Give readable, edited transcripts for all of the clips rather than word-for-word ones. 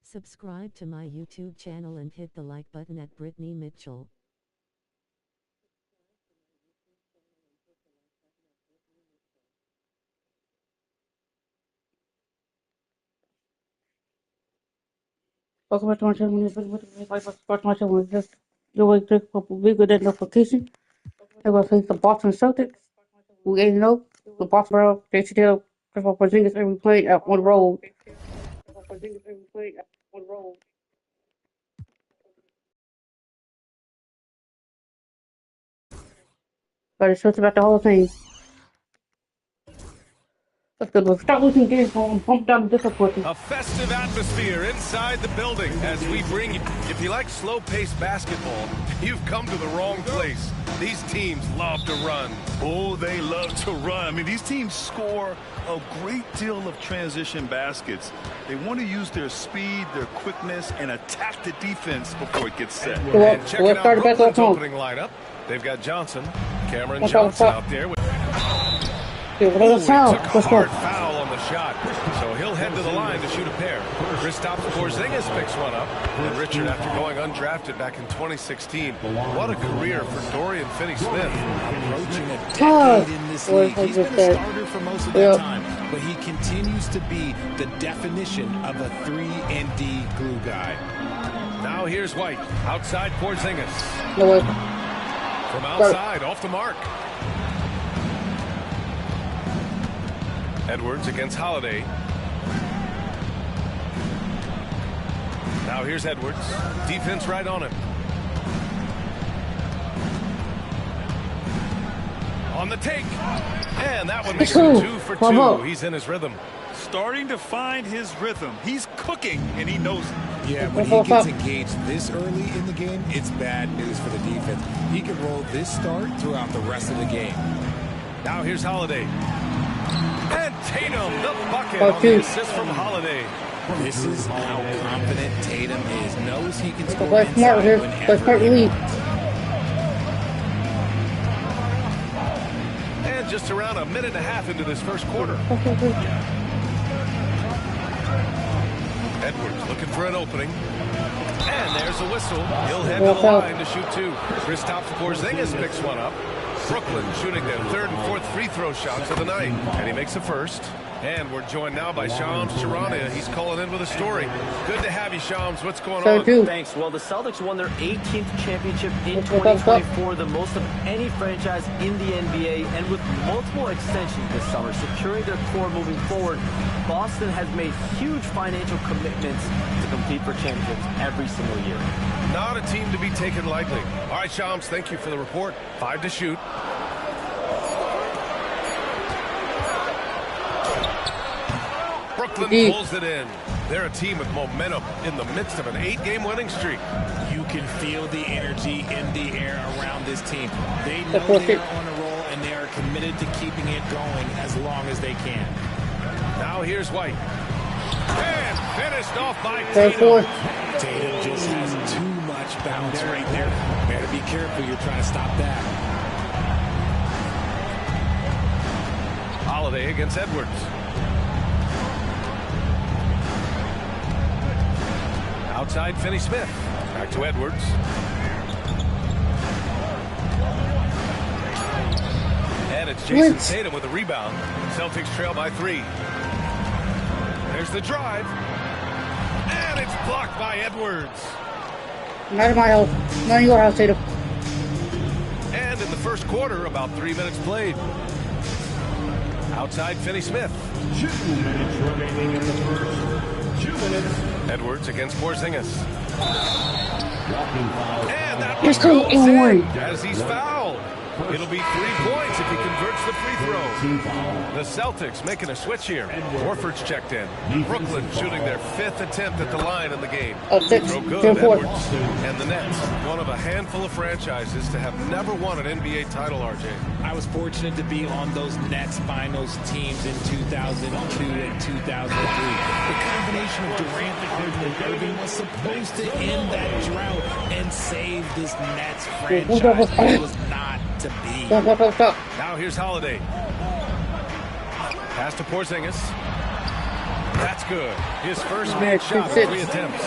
Subscribe to my YouTube channel and hit the like button at Brittany Mitchell. Welcome back to my channel. Back to my channel. Just do a click for bigger than notification. I'm gonna face the Boston Celtics. We 8-0. The Boston Royals. They should have Christopher Porzingis every play at one road. But it's just about the whole thing. Let's go. Let's start losing games. Bump down the difficulty. A festive atmosphere inside the building as we bring you. If you like slow-paced basketball, you've come to the wrong place. These teams love to run. Oh, they love to run. I mean, these teams score a great deal of transition baskets. They want to use their speed, their quickness, and attack the defense before it gets set. And checking out Brooklyn's opening lineup, they've got Johnson, Cameron Johnson out there. Ooh, he took a hard foul on the shot, so he'll head to the line to shoot a pair. Kristaps Porzingis picks one up. And Richard, after going undrafted back in 2016, what a career for Dorian Finney-Smith. Approaching a decade in this league. He's been a starter for most of that time, but he continues to be the definition of a 3-and-D glue guy. Now here's White, outside Porzingis. No way. From outside, off the mark. Edwards against Holiday. Now here's Edwards. Defense right on him. On the take. And that one makes it 2 for 2. He's in his rhythm. Starting to find his rhythm. He's cooking, and he knows it. Yeah, when he gets engaged this early in the game, it's bad news for the defense. He can roll this start throughout the rest of the game. Now here's Holiday. And Tatum, the bucket on the assist from Holiday. This is how confident Tatum is. Knows he can score inside whenever he wants. And just around a minute and a half into this first quarter. Edwards looking for an opening. And there's a whistle. He'll head to the line to shoot 2. Kristaps Porzingis picks one up. Brooklyn shooting their 3rd and 4th free throw shots of the night. And he makes the first. And we're joined now by Shams Charania. He's calling in with a story. Good to have you, Shams. What's going on? Thanks. Well, the Celtics won their 18th championship in 2024, the most of any franchise in the NBA. And with multiple extensions this summer, securing their core moving forward, Boston has made huge financial commitments to compete for championships every single year. Not a team to be taken lightly. All right, Shams, thank you for the report. 5 to shoot. Brooklyn pulls it in. They're a team with momentum in the midst of an 8-game winning streak. You can feel the energy in the air around this team. They know they are on a roll, and they are committed to keeping it going as long as they can. Now here's White. And finished off by Tatum. Tatum just has too much bounce right there. Better be careful. You're trying to stop that. Holiday against Edwards. Outside Finney-Smith. Back to Edwards. And it's Jason Tatum with a rebound. Celtics trail by 3. There's the drive. And it's blocked by Edwards. Not in my house. Not in your house, Tatum. And in the first quarter, about 3 minutes played. Outside Finney-Smith. 2 minutes remaining in the first. 2 minutes. Edwards against Porzingis. And that Just go in as he's fouled. It'll be 3 points if he converts the free throw. The Celtics making a switch here. Horford's checked in. Brooklyn shooting their 5th attempt at the line in the game. Throw good, Edwards. And the Nets, one of a handful of franchises to have never won an NBA title, RJ. I was fortunate to be on those Nets finals teams in 2002 and 2003. The combination of Durant, Harden, and Irving was supposed to end that drought and save this Nets franchise. It was not to be. Now here's Holiday. Pass to Porzingis. That's good. His first made shot in 3 attempts.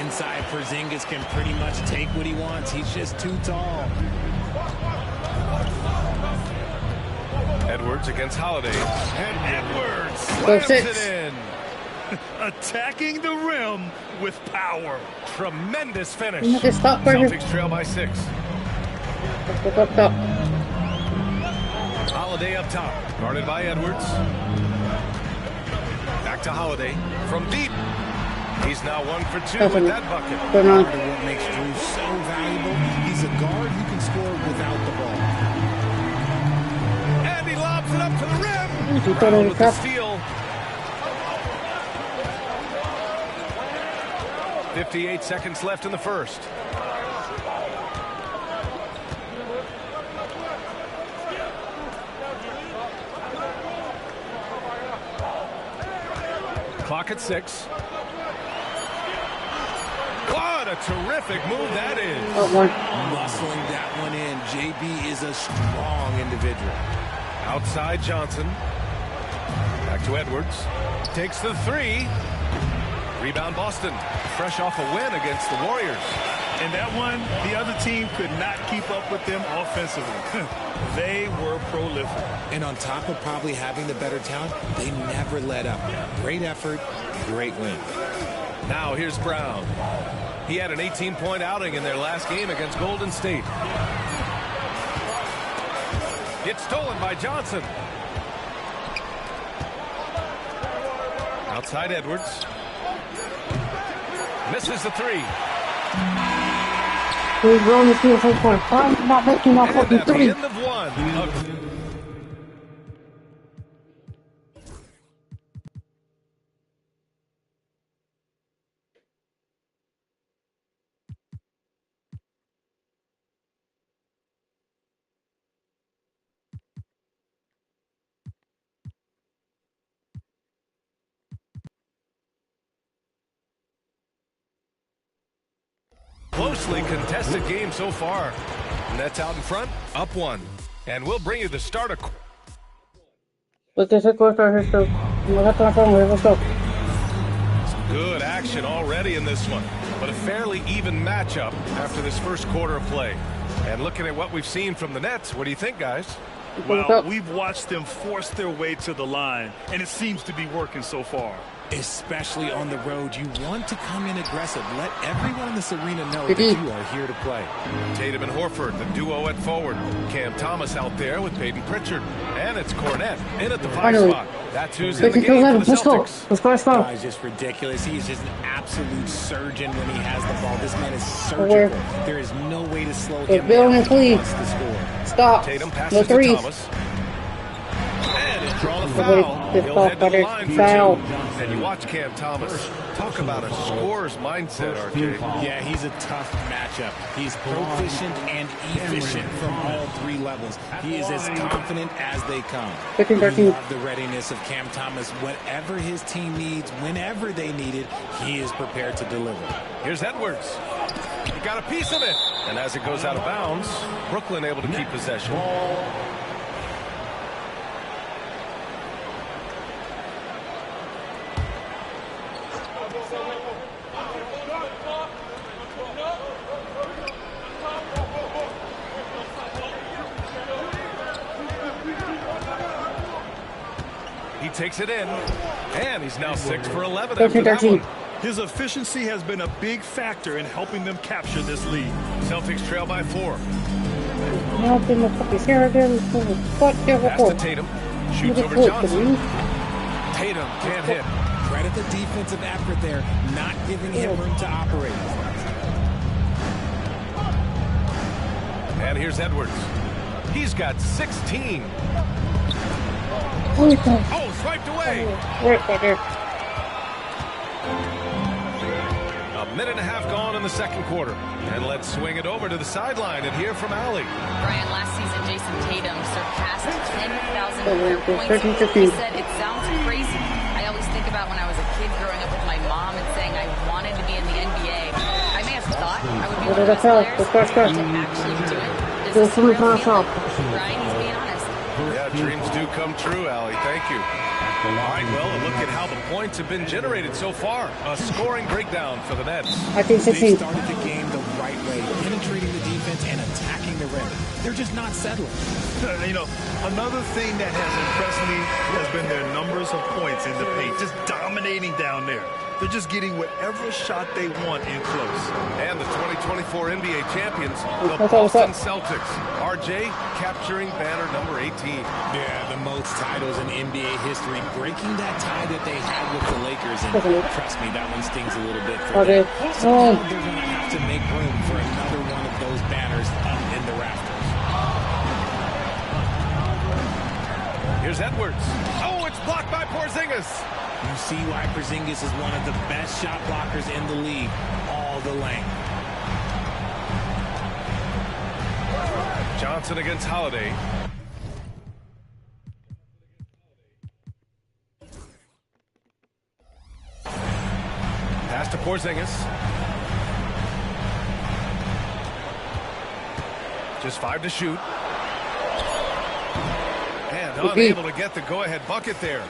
Inside, Porzingis can pretty much take what he wants. He's just too tall. Edwards against Holiday. And Edwards slams it in. Attacking the rim with power. Tremendous finish. Stop right here. Celtics trail by 6. Stop. Holiday up top. Guarded by Edwards. Back to Holiday. From deep. He's now 1 for 2 with that bucket. Part of what makes Drew so valuable, he's a guard who can score without the ball. And he lobs it up for the rim. Brown with the steal. 58 seconds left in the first. Clock at 6. What a terrific move that is. Muscling that one in. JB is a strong individual. Outside Johnson. Back to Edwards. Takes the 3. Rebound Boston. Fresh off a win against the Warriors. And that one, the other team could not keep up with them offensively. They were prolific. And on top of probably having the better talent, they never let up. Great effort, great win. Now here's Brown. He had an 18-point outing in their last game against Golden State. It's stolen by Johnson. Outside Edwards. Misses the 3. He's rolling the field for not making my fucking 3. At the end of 1. Closely contested game so far. Nets out in front, up 1. And we'll bring you the start of... Good action already in this one. But a fairly even matchup after this first quarter of play. And looking at what we've seen from the Nets, what do you think, guys? Well, we've watched them force their way to the line, and it seems to be working so far. Especially on the road, you want to come in aggressive. Let everyone in this arena know that you are here to play. Tatum and Horford, the duo at forward. Cam Thomas out there with Peyton Pritchard. And it's Cornette in at the 5 spot. That's who's in the game for the Celtics. Let's go. Guy's just ridiculous. He's just an absolute surgeon when he has the ball. This man is surgical. There is no way to slow him down. Please. Stop. Tatum passes to Thomas. And he'll draw the foul. He'll head to the line for 2. And you watch Cam Thomas. Talk about a scorer's mindset, RJ. Yeah, he's a tough matchup. He's proficient and efficient from all 3 levels. He is as confident as they come. We love the readiness of Cam Thomas. Whatever his team needs, whenever they need it, he is prepared to deliver. Here's Edwards. He got a piece of it. And as it goes out of bounds, Brooklyn able to keep possession. He takes it in, and he's now 6 for 11 after that one. His efficiency has been a big factor in helping them capture this lead. Celtics trail by 4. Pass to Tatum. Shoots over Johnson. Tatum can't hit. Credit the defensive effort there, not giving him room to operate. And here's Edwards. He's got 16. Oh, swiped away. A minute and a half gone in the second quarter. And let's swing it over to the sideline and hear from Allie. Brian, last season, Jason Tatum surpassed 10,000 points. He said, it sounds crazy. I always think about when I was a kid growing up with my mom and saying I wanted to be in the NBA. I may have thought I would be one of those players, but to actually do it, does this real feel? Brian, he's being honest. Yeah, dreams do come true, Allie. Thank you. All right, well, a look at how the points have been generated so far. A scoring breakdown for the Nets. I think They 16. started the game the right way, penetrating the defense and attacking the rim. They're just not settling. You know, another thing that has impressed me has been their numbers of points in the paint, just dominating down there. They're just getting whatever shot they want in close. And the 2024 NBA champions, the Boston Celtics. RJ capturing banner number 18. Yeah, the most titles in NBA history, breaking that tie that they had with the Lakers. And trust me, that one stings a little bit for them. So now they're going to have to make room for another one of those banners up in the rafters. Here's Edwards. Oh, it's blocked by Porzingis. You see why Porzingis is one of the best shot blockers in the league, all the length. Johnson against Holiday. Pass to Porzingis. Just 5 to shoot. And unable to get the go-ahead bucket there.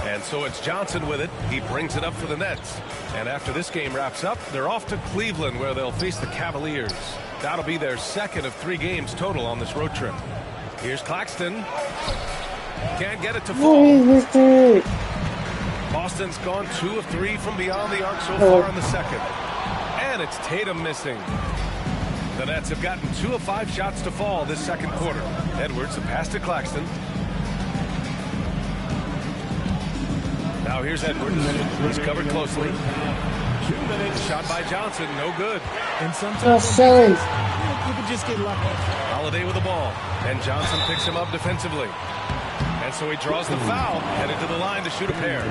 And so it's Johnson with it. He brings it up for the Nets. And after this game wraps up, they're off to Cleveland, where they'll face the Cavaliers. That'll be their second of 3 games total on this road trip. Here's Claxton. Can't get it to fall. Boston's gone 2 of 3 from beyond the arc so far in the second. And it's Tatum missing. The Nets have gotten 2 of 5 shots to fall this second quarter. Edwards, a pass to Claxton. Now here's Edwards. He's covered closely. Shot by Johnson, no good. And sometimes you could just get lucky. Holiday with the ball, and Johnson picks him up defensively. And so he draws the foul, headed to the line to shoot a pair.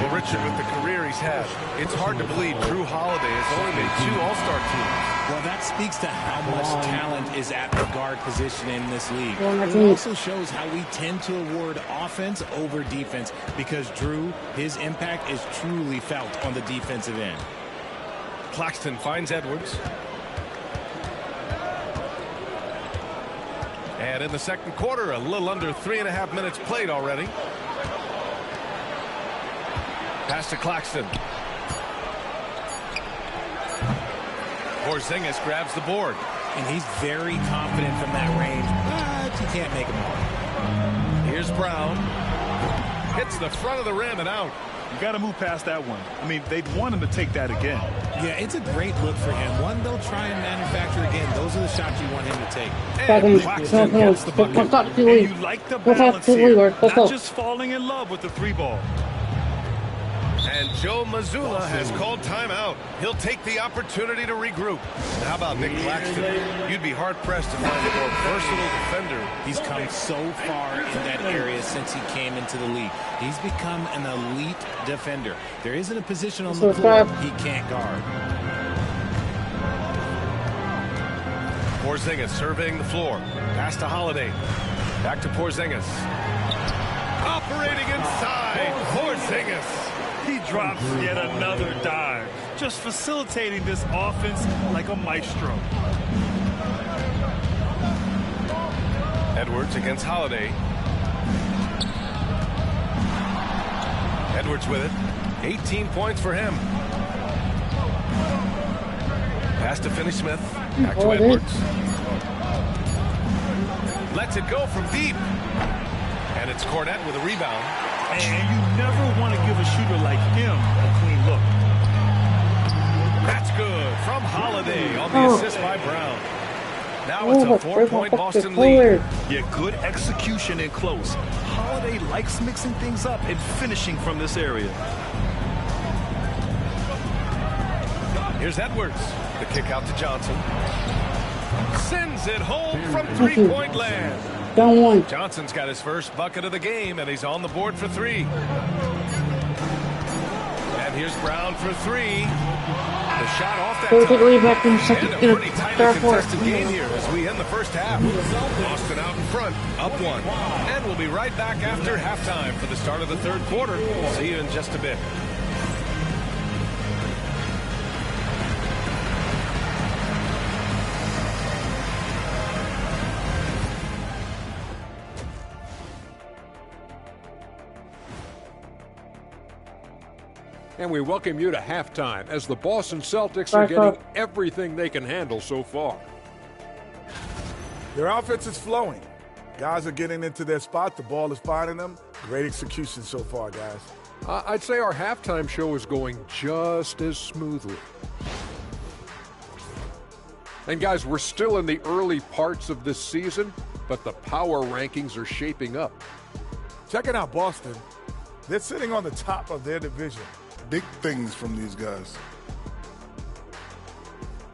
Well, Richard, with the career he's had, it's hard to believe Drew Holiday has only made 2 All-Star teams. Well, that speaks to how much talent is at the guard position in this league. It also shows how we tend to award offense over defense, because Drew, his impact is truly felt on the defensive end. Claxton finds Edwards. And in the second quarter, a little under 3.5 minutes played already. Pass to Claxton. Porzingis grabs the board. And he's very confident from that range, but you can't make him all. Here's Brown. Hits the front of the rim and out. You got to move past that one. I mean, they'd want him to take that again. Yeah, it's a great look for him. One they'll try and manufacture again. Those are the shots you want him to take. And Claxton gets the bucket. And you like the balance here, not just falling in love with the 3 ball. And Joe Mazzulla has called timeout. He'll take the opportunity to regroup. How about Nick Claxton? You'd be hard-pressed to find a more versatile defender. He's come so far in that area since he came into the league. He's become an elite defender. There isn't a position on the floor he can't guard. Porzingis surveying the floor. Pass to Holiday. Back to Porzingis. Operating inside. Porzingis. He drops yet another dive, just facilitating this offense like a maestro. Edwards against Holiday. Edwards with it. 18 points for him. Pass to Finney-Smith. Back to Edwards. Lets it go from deep. And it's Cornette with a rebound. And you never want to give a shooter like him a clean look. That's good from Holiday on the assist by Brown. Now it's a 4-point Boston lead. Yeah, good execution in close. Holiday likes mixing things up and finishing from this area. Here's Edwards. The kick out to Johnson. Sends it home from 3-point land. Down 1. Johnson's got his first bucket of the game, and he's on the board for 3. And here's Brown for 3. The shot off that time. And a pretty tightly contested game here as we end the first half. Boston out in front, up 1. And we'll be right back after halftime for the start of the third quarter. See you in just a bit. And we welcome you to halftime as the Boston Celtics are getting everything they can handle so far. Their offense is flowing. Guys are getting into their spot. The ball is finding them. Great execution so far, guys. I'd say our halftime show is going just as smoothly. And guys, we're still in the early parts of this season, but the power rankings are shaping up. Checking out Boston. They're sitting on the top of their division. Big things from these guys.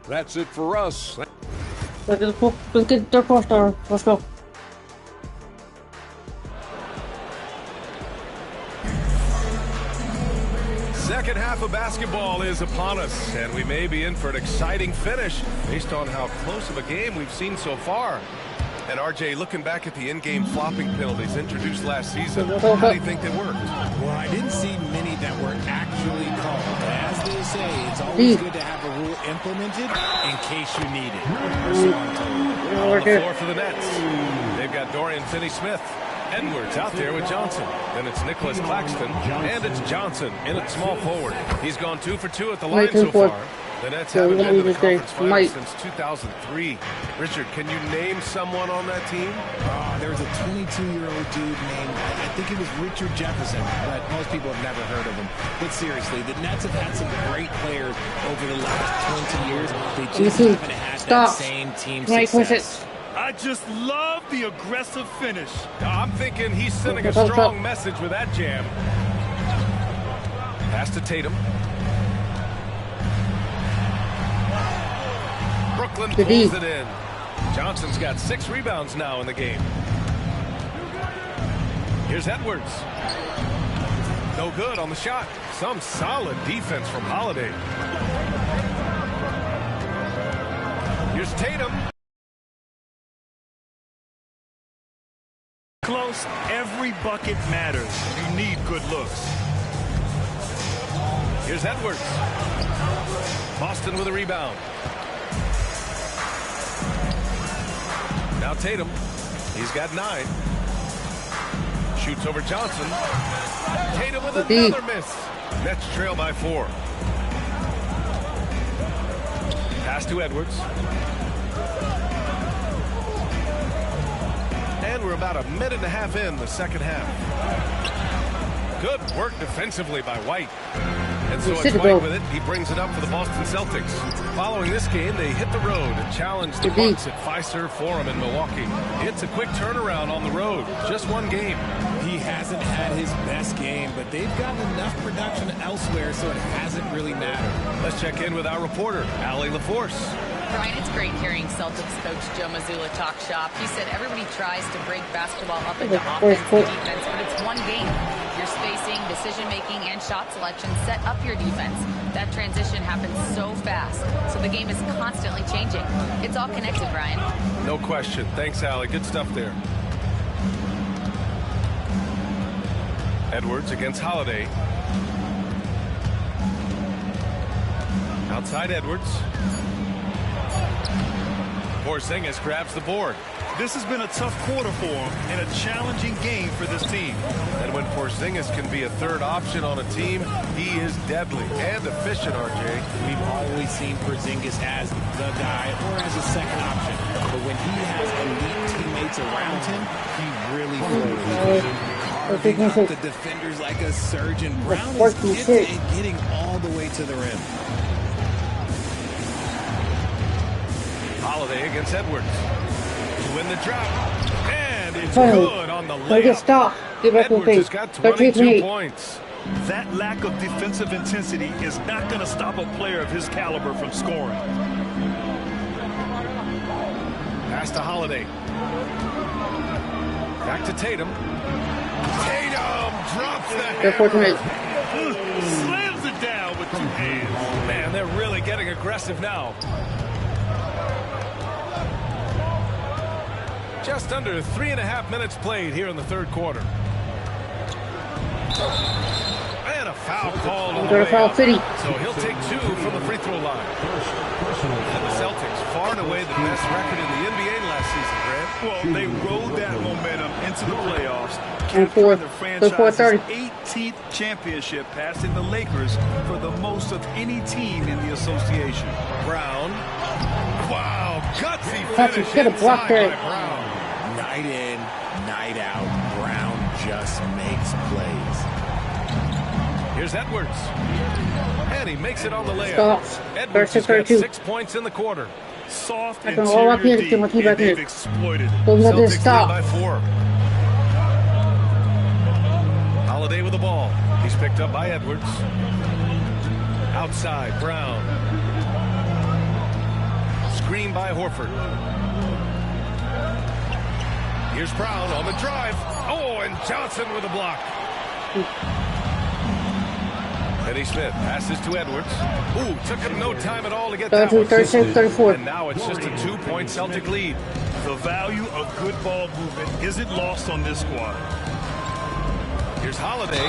That's it for us. Let's get their first star. Let's go. Second half of basketball is upon us, and we may be in for an exciting finish based on how close of a game we've seen so far. And RJ, looking back at the in-game flopping penalties introduced last season, how do you think they worked? Well, I didn't see many that were actually called. As they say, it's always good to have a rule implemented in case you need it. So I'm told. On the floor for the Nets. They've got Dorian Finney-Smith. Edwards out there with Johnson. Then it's Nicholas Claxton, and it's Johnson in at small forward. He's gone 2 for 2 at the line so far. The Nets haven't been to the conference finals since 2003. Richard, can you name someone on that team? There was a 22-year-old dude named, I think it was Richard Jefferson, but most people have never heard of him. But seriously, the Nets have had some great players over the last 20 years. They just haven't had that same team success. I just love the aggressive finish. I'm thinking he's sending a strong message with that jam. Pass to Tatum. Brooklyn pulls it in. Johnson's got 6 rebounds now in the game. Here's Edwards. No good on the shot. Some solid defense from Holiday. Here's Tatum. Close, every bucket matters. You need good looks. Here's Edwards. Boston with a rebound. Now Tatum. He's got 9. Shoots over Johnson. Tatum with another miss. Nets trail by 4. Pass to Edwards. And we're about 1.5 minutes in the second half. Good work defensively by White. And so it's White with it. He brings it up for the Boston Celtics. Following this game, they hit the road and challenge the Bucks at Fiserv Forum in Milwaukee. It's a quick turnaround on the road. Just one game. He hasn't had his best game, but they've gotten enough production elsewhere, so it hasn't really mattered. Let's check in with our reporter, Allie LaForce. Brian, it's great hearing Celtics coach Joe Mazzulla talk shop. He said everybody tries to break basketball up into offense and defense, but it's one game. Your spacing, decision-making, and shot selection set up your defense. That transition happens so fast, so the game is constantly changing. It's all connected, Brian. No question. Thanks, Allie. Good stuff there. Edwards against Holiday. Outside Edwards. Porzingis grabs the board. This has been a tough quarter for him and a challenging game for this team. And when Porzingis can be a third option on a team, he is deadly and efficient, RJ. We've always seen Porzingis as the guy or as a second option. But when he has elite teammates around him, he really flows. Carving up the defenders like a surgeon. Brown is gifted and getting all the way to the rim. Holiday against Edwards. To win the drop. And it's good on the layup. Stop. Edwards has got 22 points. That lack of defensive intensity is not going to stop a player of his caliber from scoring. Pass to Holiday. Back to Tatum. Tatum drops the hammer. Slams it down with 2 hands. Man, they're really getting aggressive now. Just under 3.5 minutes played here in the third quarter. And a foul called on the way up. So he'll take 2 from the free throw line. And the Celtics far and away the best record in the NBA last season, Grant. Well, they rode that momentum into the playoffs, And capturing the franchise's 4:30. 18th championship, passing the Lakers for the most of any team in the association. Brown. Wow, gutsy That's a finish shit, a block inside there. by Brown. Night in, night out, Brown just makes plays. Here's Edwards. And he makes it on the layup. Stops. Edwards has got 32. 6 points in the quarter. Soft I can roll up here to get my interior team back D, and in. they've exploited it. So we have to Celtics lead stop. by 4. Holiday with the ball. He's picked up by Edwards. Outside, Brown. Screen by Horford. Here's Brown on the drive. Oh, and Johnson with a block. Finney Smith passes to Edwards. Ooh, took him no time at all to get that 32, one. 36, 34. And now it's just a 2-point Celtic lead. The value of good ball movement isn't lost on this squad. Here's Holiday.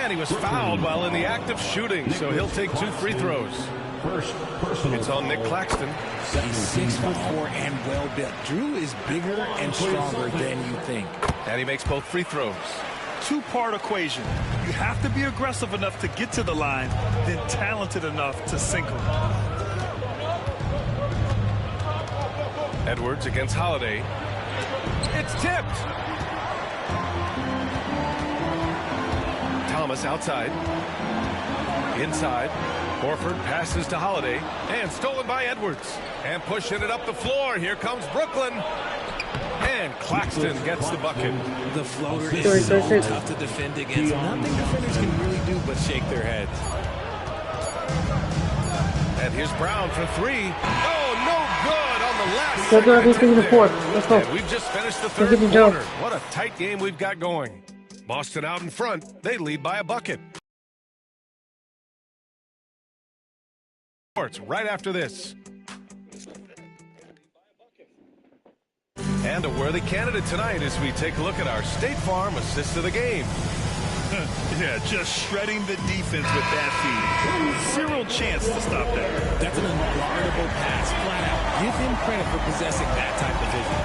And he was fouled while in the act of shooting, so he'll take 2 free throws. It's on Nick Claxton. He's 6'4" and well built. Drew is bigger and stronger than you think. And he makes both free throws. Two-part equation. You have to be aggressive enough to get to the line, then talented enough to sink them. Edwards against Holiday. It's tipped. Thomas outside. Inside. Horford passes to Holiday. And stolen by Edwards. And pushing it up the floor. Here comes Brooklyn. And Claxton gets the bucket. The floater is so tough to defend against. Nothing defenders can really do but shake their heads. And here's Brown for 3. Oh, no good on the last Let's go, second let's go to the attempt fourth. there. Let's go. And we've just finished the Let's third get the dough. quarter. What a tight game we've got going. Boston out in front. They lead by a bucket. Right after this. And a worthy candidate tonight as we take a look at our State Farm assist of the game. Yeah, just shredding the defense with that feed. Zero chance to stop that. That's an unguardable pass, flat out. Give him credit for possessing that type of vision.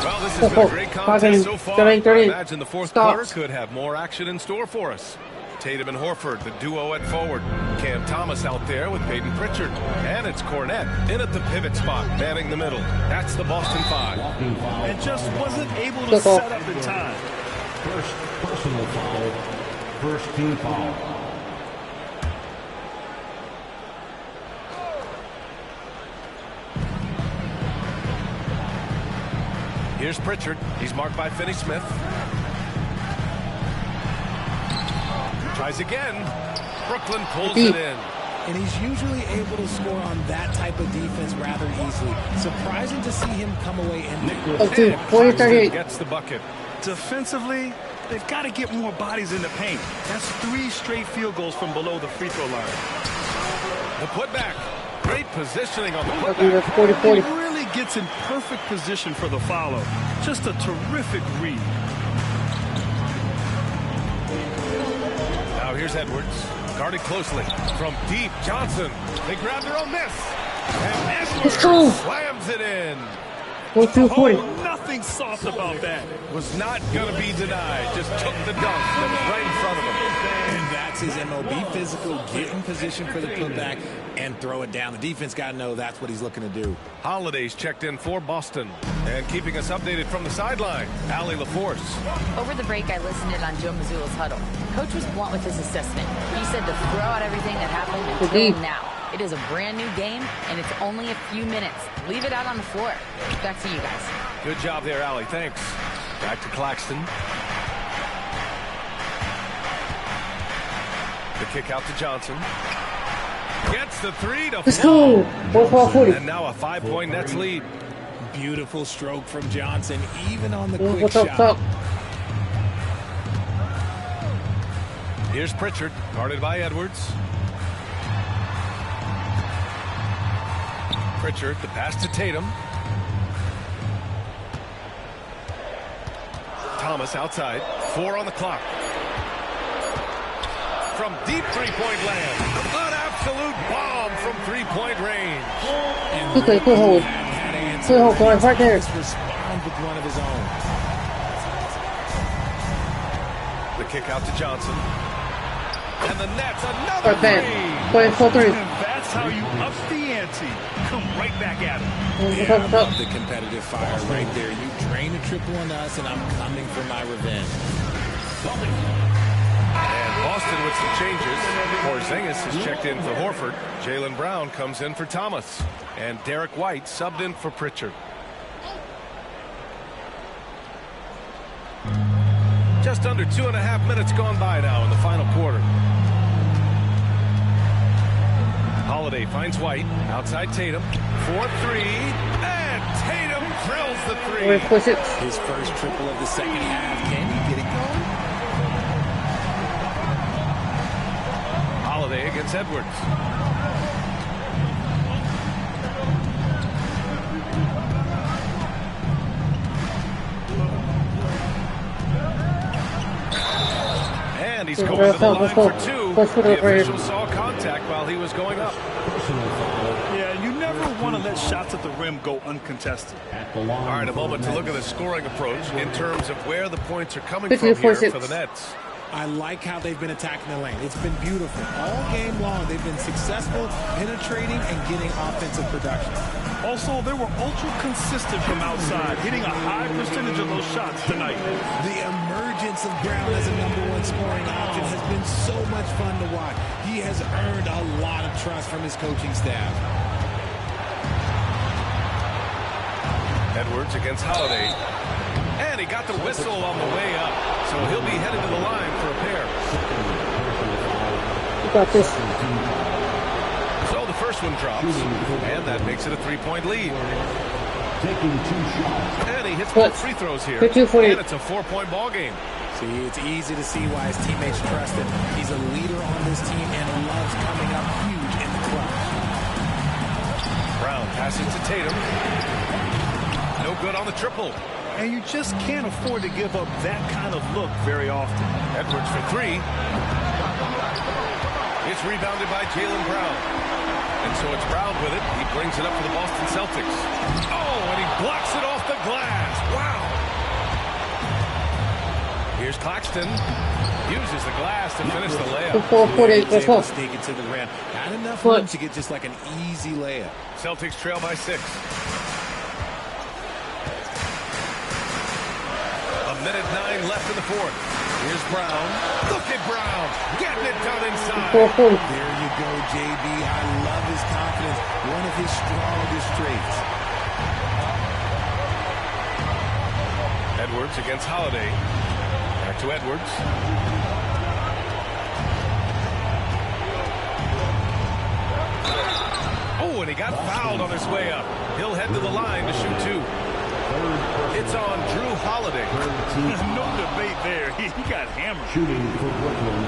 Well, this has been a great contest so far. I imagine the fourth quarter could have more action in store for us. Tatum and Horford, the duo at forward. Cam Thomas out there with Peyton Pritchard. And it's Cornette in at the pivot spot, manning the middle. That's the Boston 5. And just wasn't able to set up in time. First personal foul. First team foul. Here's Pritchard. He's marked by Finney Smith. Tries again. Brooklyn pulls it in. And he's usually able to score on that type of defense rather easily. Surprising to see him come away and 40-38. Gets the bucket. Defensively, they've got to get more bodies in the paint. That's 3 straight field goals from below the free throw line. The putback. Great positioning on the putback. That's 40-40. He really gets in perfect position for the follow. Just a terrific read. Now here's Edwards. Guarded closely. From deep, Johnson. They grab their own miss. And Edwards slams it in. 42-40. Oh, nothing soft about that. Was not going to be denied. Just took the dunk that was right in front of him. And that's his MO. Be physical, get in position for the putback, and throw it down. The defense got to know that's what he's looking to do. Holiday's checked in for Boston. And keeping us updated from the sideline, Allie LaForce. Over the break, I listened in on Joe Mazzulla's huddle. Coach was blunt with his assessment. He said to throw out everything that happened until now. It is a brand new game, and it's only a few minutes. Leave it out on the floor. Back to you guys. Good job there, Allie. Thanks. Back to Claxton. The kick out to Johnson. Gets the 3 to Let's go. 40. And now a 5-point Nets lead. Beautiful stroke from Johnson, even on the quick shot. Up. Here's Pritchard, guarded by Edwards. Pritchard, the pass to Tatum. Thomas outside. 4 on the clock. From deep three-point land. An absolute bomb from three-point range. He could hold. Could hold guys right there. Respond with one of his own. The kick out to Johnson. And the Nets, another three. Play 4-3. And that's how you up the ante. Come right back at him. Yeah, I love the competitive fire right there. You drain a triple on us, and I'm coming for my revenge. And Boston with some changes. Porzingis has checked in for Horford. Jaylen Brown comes in for Thomas. And Derek White subbed in for Pritchard. Just under 2.5 minutes gone by now in the final quarter. Holiday finds White. Outside Tatum. 4-3. And Tatum drills the three. His first triple of the second half. Can he get it going? Holiday against Edwards. And he's going to the line for two. The official saw contact while he was going up. Yeah, you never want to let shots at the rim go uncontested. All right, a moment to look at the scoring approach in terms of where the points are coming from here for the Nets. I like how they've been attacking the lane. It's been beautiful. All game long, they've been successful penetrating and getting offensive production. Also, they were ultra consistent from outside, hitting a high percentage of those shots tonight. The emergence of Brown as a #1 scoring option has been so much fun to watch. He has earned a lot of trust from his coaching staff. Edwards against Holiday. And he got the whistle on the way up. So he'll be headed to the line for a pair. You got this. So the first one drops. And that makes it a 3-point lead. And he hits both free throws here. And it's a 4-point ball game. See, it's easy to see why his teammates trust him. He's a leader on this team and loves coming up huge in the clutch. Brown passes to Tatum. No good on the triple. And you just can't afford to give up that kind of look very often. Edwards for three. It's rebounded by Jaylen Brown. And so it's Brown with it. He brings it up for the Boston Celtics. Oh, and he blocks it off the glass. Wow. Here's Claxton. Uses the glass to finish the layup. He's able to sneak it to the rim. Not enough room to get just like an easy layup. Celtics trail by 6. Minute 9 left in the fourth. Here's Brown. Look at Brown getting it done inside. There you go, JB. I love his confidence. One of his strongest traits. Edwards against Holiday. Back to Edwards. Oh, and he got fouled on his way up. He'll head to the line to shoot 2. It's on Drew Holiday. No debate there. He got hammered. Shooting for Brooklyn.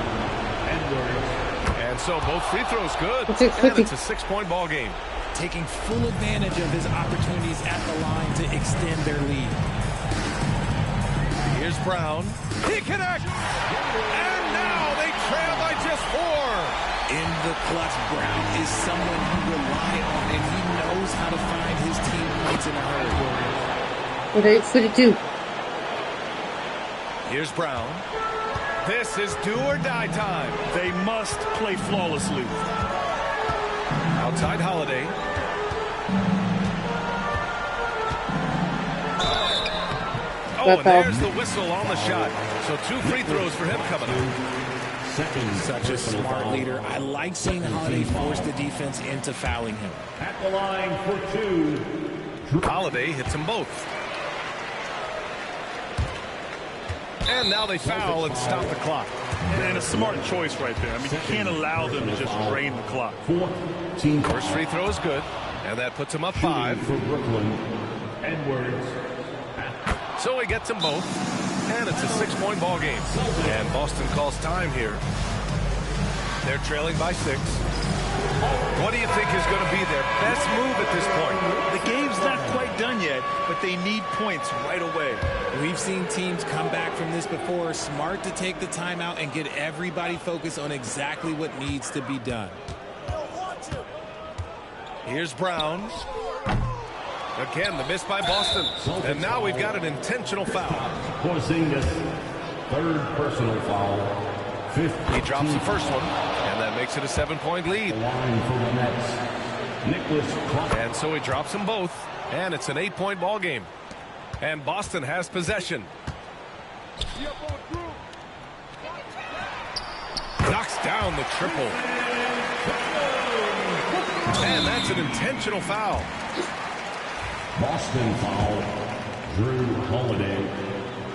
And so both free throws good. And it's a 6-point ball game. Taking full advantage of his opportunities at the line to extend their lead. Here's Brown. He connects. And now they trail by just 4. In the clutch, Brown is someone you rely on, and he knows how to find his teammates in a hurry. With 8:52. Here's Brown. This is do or die time. They must play flawlessly. Outside Holiday. Oh, and there's the whistle on the shot. So 2 free throws for him coming up. Such a smart leader. I like seeing Holiday force the defense into fouling him. At the line for 2. Holiday hits them both. And now they foul and stop the clock. And a smart choice right there. I mean, you can't allow them to just drain the clock. First free throw is good. And that puts him up 5. For Brooklyn, Edwards. So he gets them both. And it's a 6-point ball game. And Boston calls time here. They're trailing by 6. What do you think is going to be their best move at this point? The game's not quite done yet, but they need points right away. We've seen teams come back from this before. Smart to take the timeout and get everybody focused on exactly what needs to be done. Here's Brown. Again, the miss by Boston. And now we've got an intentional foul. Porzingis, third personal foul. He drops the first one, and that makes it a 7-point lead. And so he drops them both, and it's an 8-point ball game. And Boston has possession. Knocks down the triple. And that's an intentional foul. Boston foul. Drew Holiday.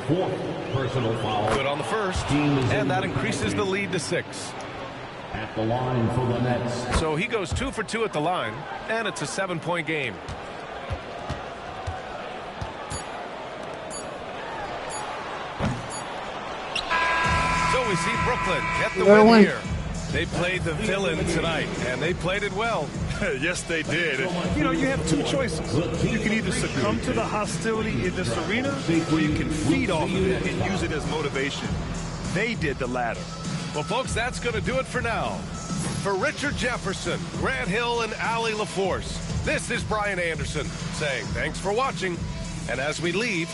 Fourth personal foul. Good on the first. And that increases the lead to 6. At the line for the Nets. So he goes 2 for 2 at the line, and it's a 7-point game. So we see Brooklyn get the win here. They played the villain tonight, and they played it well. Yes, they did. You know, you have two choices. You can either succumb to the hostility in this arena, or you can feed off of it and use it as motivation. They did the latter. Well, folks, that's going to do it for now. For Richard Jefferson, Grant Hill, and Allie LaForce, this is Brian Anderson saying thanks for watching. And as we leave,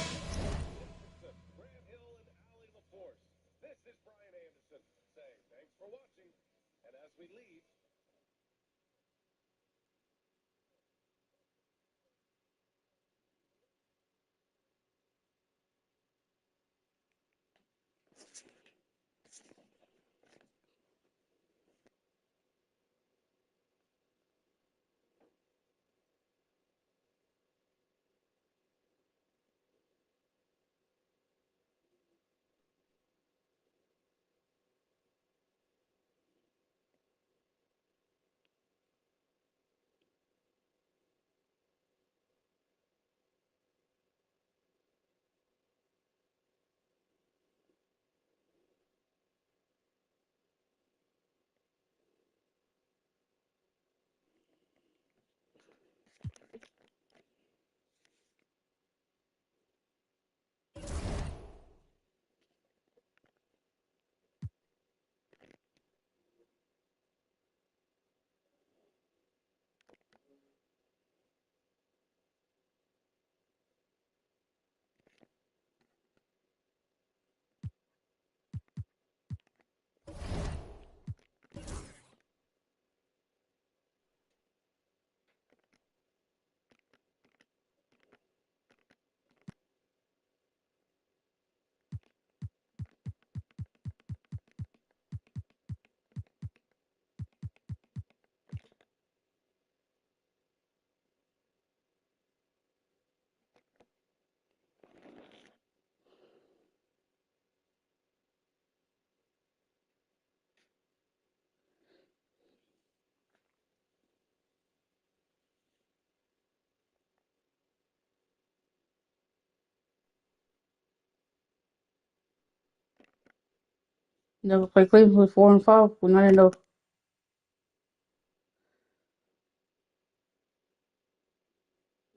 Never play Cleveland with 4 and 5. We're not in the.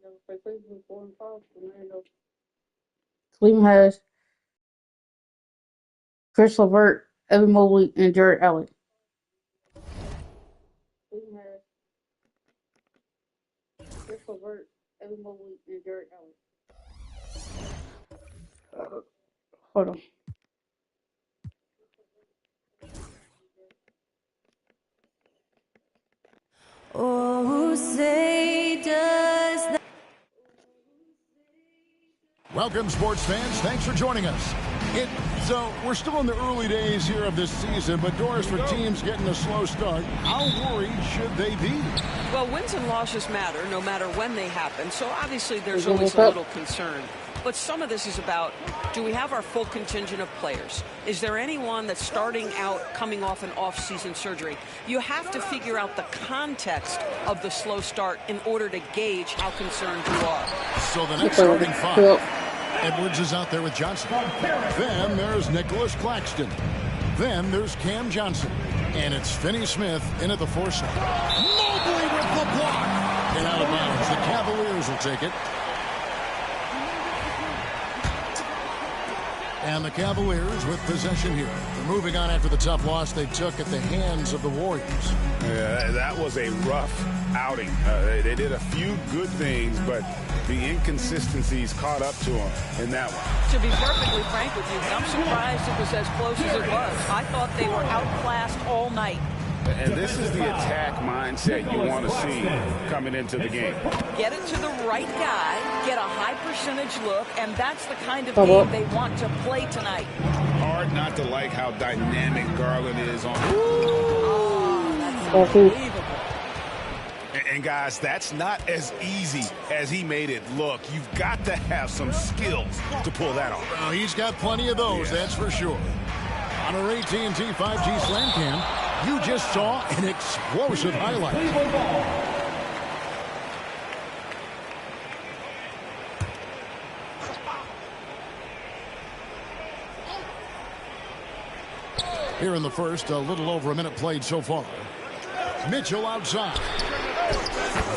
Never play Cleveland with 4 and 5. We're not in the. Cleveland has Chris LeVert, Evan Mobley, and Jared Allen. Cleveland has Chris LeVert, Evan Mobley, and Jared Allen. Hold on. Oh, say does that. Welcome, sports fans. Thanks for joining us. So we're still in the early days here of this season, but Doris, for teams getting a slow start, how worried should they be? Well, wins and losses matter, no matter when they happen. So obviously there's always a little concern. But some of this is about, do we have our full contingent of players? Is there anyone that's starting out coming off an off-season surgery? You have to figure out the context of the slow start in order to gauge how concerned you are. So the next starting five. Edwards is out there with Johnson. Then there's Nicholas Claxton. Then there's Cam Johnson. And it's Finney Smith in at the 4 slot. Mobley with the block. And out of bounds. The Cavaliers will take it. And the Cavaliers with possession here. They're moving on after the tough loss they took at the hands of the Warriors. Yeah, that was a rough outing. They did a few good things, but the inconsistencies caught up to them in that one. To be perfectly frank with you, I'm surprised it was as close as it was. I thought they were outclassed all night. And this is the attack mindset you want to see coming into the game. Get it to the right guy, get a high percentage look, and that's the kind of game they want to play tonight. Hard not to like how dynamic Garland is on. That's unbelievable. And guys, that's not as easy as he made it look. You've got to have some skills to pull that off. Well, he's got plenty of those, that's for sure. On our AT&T 5G Slam Cam, you just saw an explosive highlight. Here in the first, a little over a minute played so far. Mitchell outside.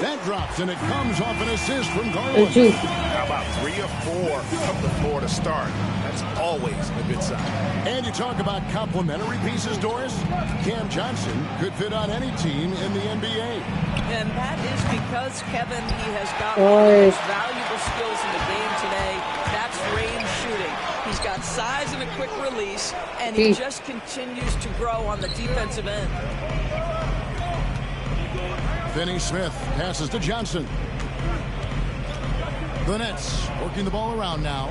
That drops, and it comes off an assist from Garland. How about 3 or 4 from the floor to start? That's always a good sign. And you talk about complementary pieces, Doris. Cam Johnson could fit on any team in the NBA. And that is because, Kevin, he has got one of the most valuable skills in the game today. That's range shooting. He's got size and a quick release, and he just continues to grow on the defensive end. Finney Smith passes to Johnson. The Nets working the ball around now.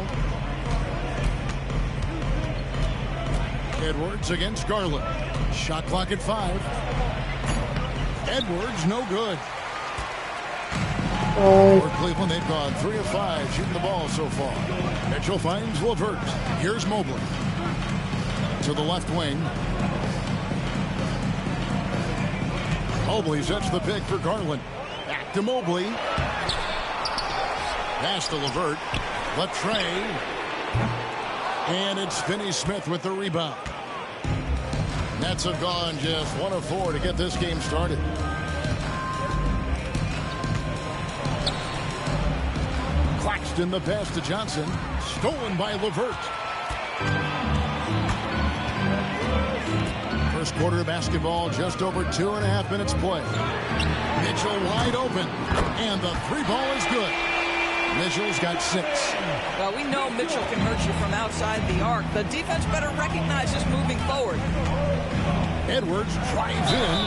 Edwards against Garland. Shot clock at 5. Edwards no good. For Cleveland, they've gone 3 of 5 shooting the ball so far. Mitchell finds LeVert. Here's Mobley. To the left wing. Mobley sets the pick for Garland. Back to Mobley. Pass to LeVert. Latrey. And it's Finney Smith with the rebound. Nets have gone just 1 of 4 to get this game started. Claxton the pass to Johnson. Stolen by LeVert. First quarter of basketball, just over 2.5 minutes play. Mitchell wide open, and the 3 ball is good. Mitchell's got 6. Well, we know Mitchell can hurt you from outside the arc. The defense better recognize this moving forward. Edwards drives in,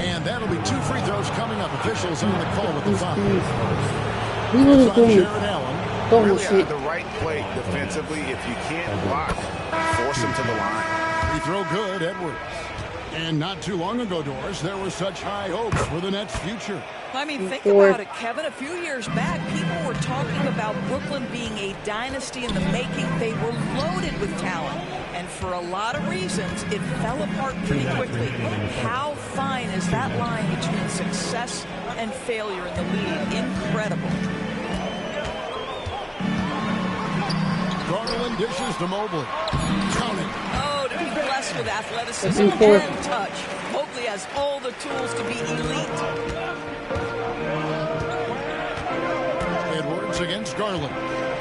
and that'll be 2 free throws coming up. Officials on the call with the foul. Jared Allen. Really at the right play defensively. If you can't block, force him to the line. Free throw good, Edwards. And not too long ago, Doris, there were such high hopes for the Nets' future. I mean, think about it, Kevin. A few years back, people were talking about Brooklyn being a dynasty in the making. They were loaded with talent. And for a lot of reasons, it fell apart pretty quickly. How fine is that line between success and failure in the league? Incredible. Garland dishes to Mobley. Counting. Oh, to be blessed with athleticism and touch. Mobley has all the tools to be elite. Edwards against Garland.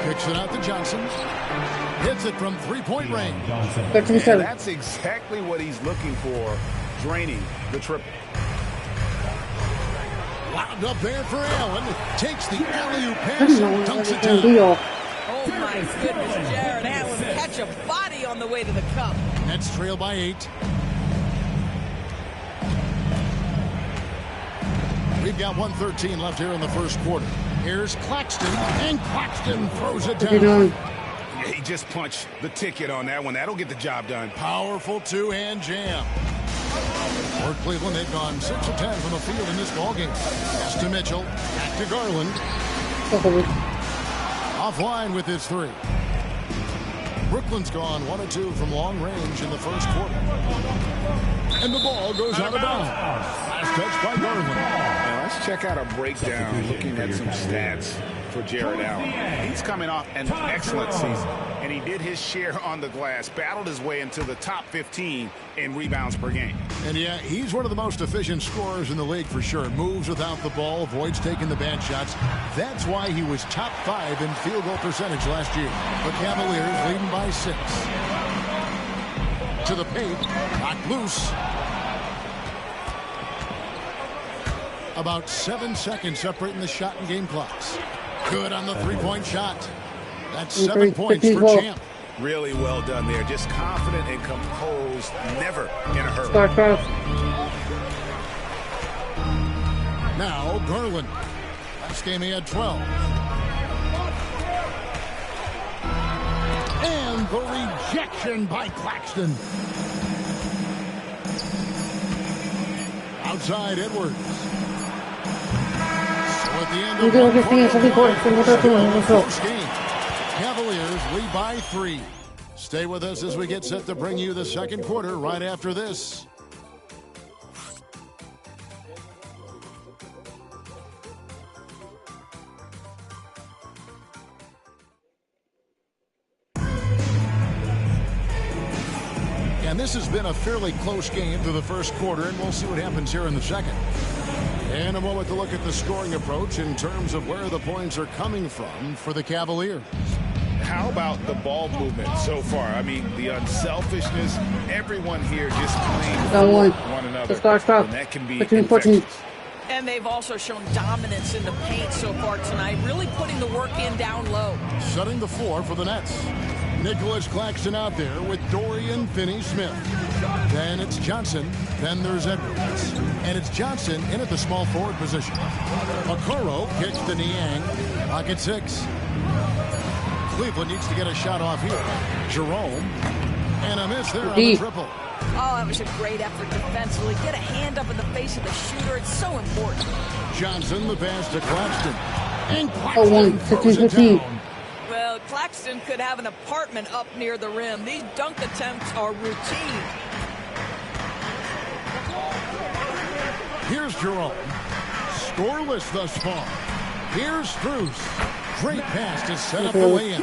Kicks it out to Johnson. Hits it from 3-point range. And that's exactly what he's looking for, draining the triple. Wound up there for Allen. Takes the alley-oop pass and dunks it down. Oh, my goodness, Jared Allen catch a body on the way to the cup. Nets trail by 8. We've got 1:13 left here in the first quarter. Here's Claxton, and Claxton throws it down. Yeah, he just punched the ticket on that one. That'll get the job done. Powerful 2-hand jam. For Cleveland, they've gone 6 of 10 from the field in this ballgame. Pass to Mitchell, back to Garland. Offline with his 3. Brooklyn's gone 1 of 2 from long range in the first quarter. And the ball goes out of bounds. Last touch by Garland. Now let's check out a breakdown looking at some stats for Jared Allen. He's coming off an excellent season, and he did his share on the glass, battled his way into the top 15 in rebounds per game. And yeah, he's one of the most efficient scorers in the league for sure. Moves without the ball, avoids taking the bad shots. That's why he was top 5 in field goal percentage last year. The Cavaliers leading by 6. To the paint, knocked loose. About 7 seconds separating the shot and game clocks. Good on the three-point shot. That's 7 points for Champ. Really well done there. Just confident and composed, never in a hurry. Now Garland. Last game he had 12. And the rejection by Claxton. Outside Edwards. So at the end of close game. Cavaliers lead by 3. Stay with us as we get set to bring you the second quarter right after this. And this has been a fairly close game through the first quarter, and we'll see what happens here in the second. In a moment to look at the scoring approach in terms of where the points are coming from for the Cavaliers. How about the ball movement so far? I mean, the unselfishness, everyone here just playing for one another. And that can be infectious. And they've also shown dominance in the paint so far tonight, really putting the work in down low. Setting the floor for the Nets. Nicholas Claxton out there with Dorian Finney-Smith. Then it's Johnson. Then there's Edwards. And it's Johnson in at the small forward position. Okoro kicks to Niang. Pocket 6. Cleveland needs to get a shot off here. Jerome. And a miss there on the triple. Oh, that was a great effort defensively. Get a hand up in the face of the shooter. It's so important. Johnson, the pass to Claxton. And Claxton throws it down. Well, Claxton could have an apartment up near the rim. These dunk attempts are routine. Here's Jerome. Scoreless thus far. Here's Strus. Great pass to set up the lay-in.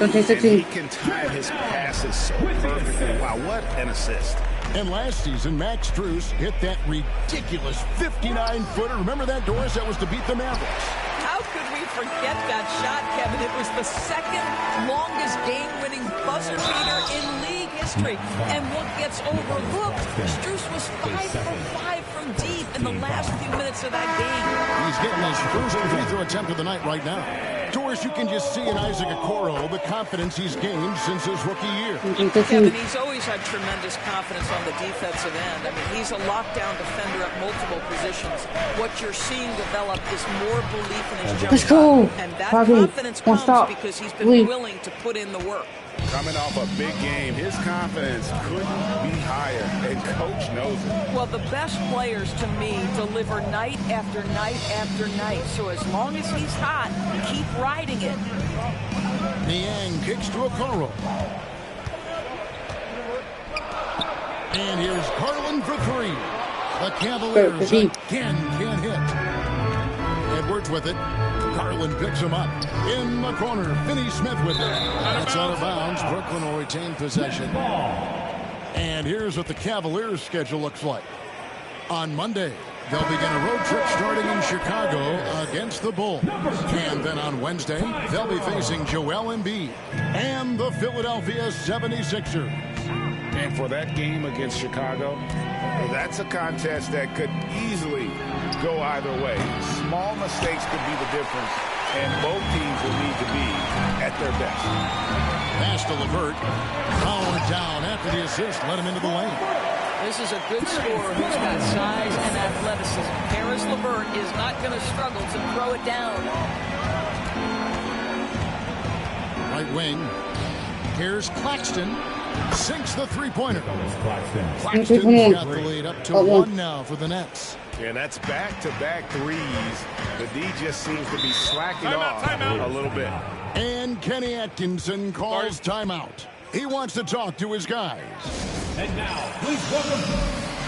And he can time his passes so perfectly. Wow, what an assist. And last season, Max Strus hit that ridiculous 59-footer. Remember that, Doris? That was to beat the Mavericks. How could we forget that shot, Kevin? It was the second longest game-winning buzzer beater in league history. And what gets overlooked, Strus was 5 for 5 from deep in the last few minutes of that game. He's getting his first free throw attempt of the night right now. Doris, you can just see in Isaac Okoro the confidence he's gained since his rookie year. Kevin, he's always had tremendous confidence on the defensive end. I mean, he's a lockdown defender at multiple positions. What you're seeing develop is more belief in his jump shot. And that confidence comes because he's been willing to put in the work. Coming off a big game, his confidence couldn't be higher, and coach knows it. Well, the best players, to me, deliver night after night after night. So as long as he's hot, keep riding it. Niang kicks to Okoro. And here's Garland for 3. The Cavaliers again can't hit. Edwards with it. Garland picks him up. In the corner, Finney-Smith with it. That's out of bounds. Brooklyn will retain possession. And here's what the Cavaliers' schedule looks like. On Monday, they'll begin a road trip starting in Chicago against the Bulls. And then on Wednesday, they'll be facing Joel Embiid and the Philadelphia 76ers. And for that game against Chicago, that's a contest that could easily go either way. Small mistakes could be the difference, and both teams will need to be at their best. Pass to LeVert. Power down after the assist. Let him into the lane. This is a good scorer who's got size and athleticism. Karis LeVert is not going to struggle to throw it down. Right wing. Here's Claxton. Sinks the three-pointer. Claxton's got the lead up to 1 now for the Nets. And that's back-to-back threes. The D just seems to be slacking off a little bit. And Kenny Atkinson calls timeout. He wants to talk to his guys. And now, please welcome.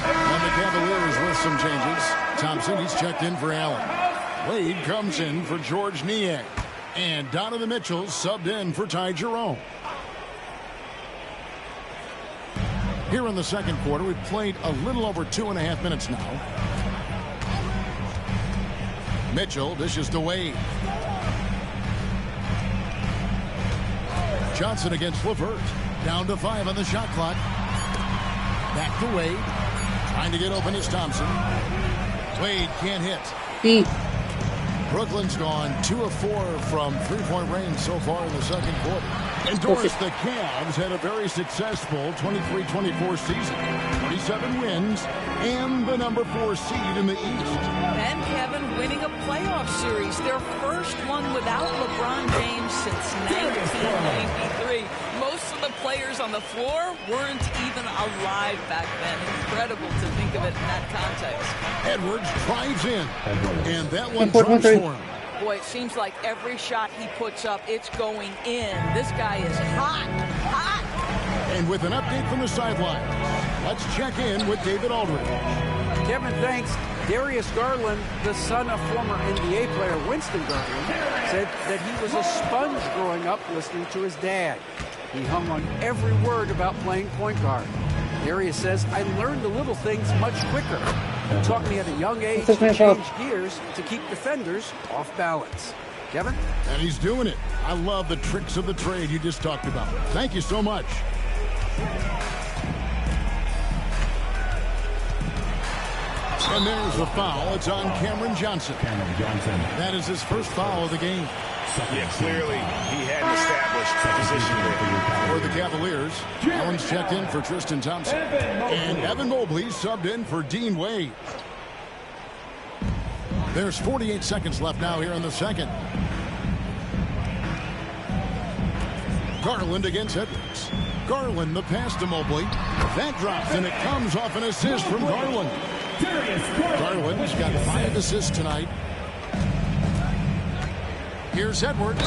And the Cavaliers with some changes. Thompson, he's checked in for Allen. Wade comes in for George Niang. And Donovan Mitchell subbed in for Ty Jerome. Here in the second quarter, we've played a little over 2.5 minutes now. Mitchell dishes to Wade. Johnson against LeVert. Down to 5 on the shot clock. Back to Wade. Trying to get open is Thompson. Wade can't hit. Brooklyn's gone 2 of 4 from three-point range so far in the second quarter. Endorse, the Cavs had a very successful 23-24 season. 27 wins and the number 4 seed in the East. And Kevin winning a playoff series, their first one without LeBron James since 1993. Most of the players on the floor weren't even alive back then. Incredible to think of it in that context. Edwards drives in, and that one drops for him. Boy, it seems like every shot he puts up, it's going in. This guy is hot, hot. And with an update from the sidelines, let's check in with David Aldridge. Kevin, thanks. Darius Garland, the son of former NBA player Winston Garland, said that he was a sponge growing up listening to his dad. He hung on every word about playing point guard. Darius says, I learned the little things much quicker. He taught me at a young age to change gears to keep defenders off balance. Kevin? And he's doing it. I love the tricks of the trade you just talked about. Thank you so much. And there's the foul. It's on Cameron Johnson. That is his first foul of the game. Yeah, clearly he hadn't established a position there. For the Cavaliers, Allen's checked in for Tristan Thompson. And Evan Mobley subbed in for Dean Wade. There's 48 seconds left now here in the second. Garland against Edwards. Garland, the pass to Mobley. That drops, and it comes off an assist from Garland. Garland's got 5 assists tonight. Here's Edwards.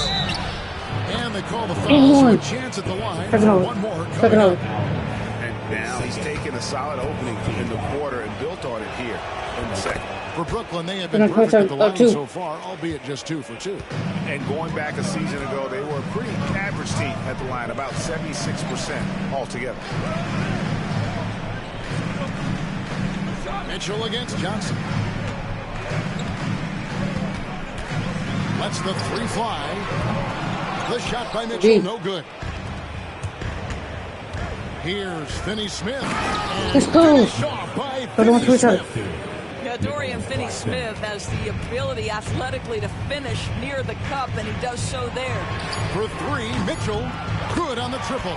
And they call the foul, so a chance at the line for one more coming up. And now he's taken a solid opening in the quarter and built on it here in the second. For Brooklyn, they have been perfect at the line so far, albeit just 2 for 2. And going back a season ago, they were a pretty average team at the line, about 76% altogether. Mitchell against Johnson. Lets the 3 fly. The shot by Mitchell, no good. Here's Finney Smith. Let's go. By Finney Smith. Yeah, Dorian Finney-Smith has the ability athletically to finish near the cup, and he does so there. For 3, Mitchell, good on the triple.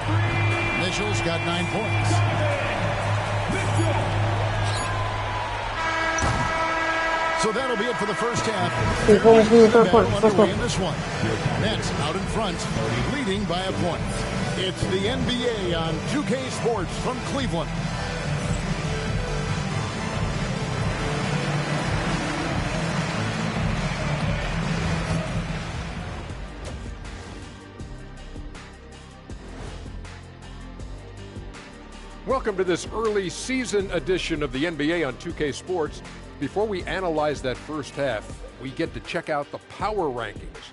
Mitchell's got 9 points. So that'll be it for the first half. Let's go. In this one. Nets out in front, leading by a point. It's the NBA on 2K Sports from Cleveland. Welcome to this early season edition of the NBA on 2K Sports. Before we analyze that first half, we get to check out the power rankings.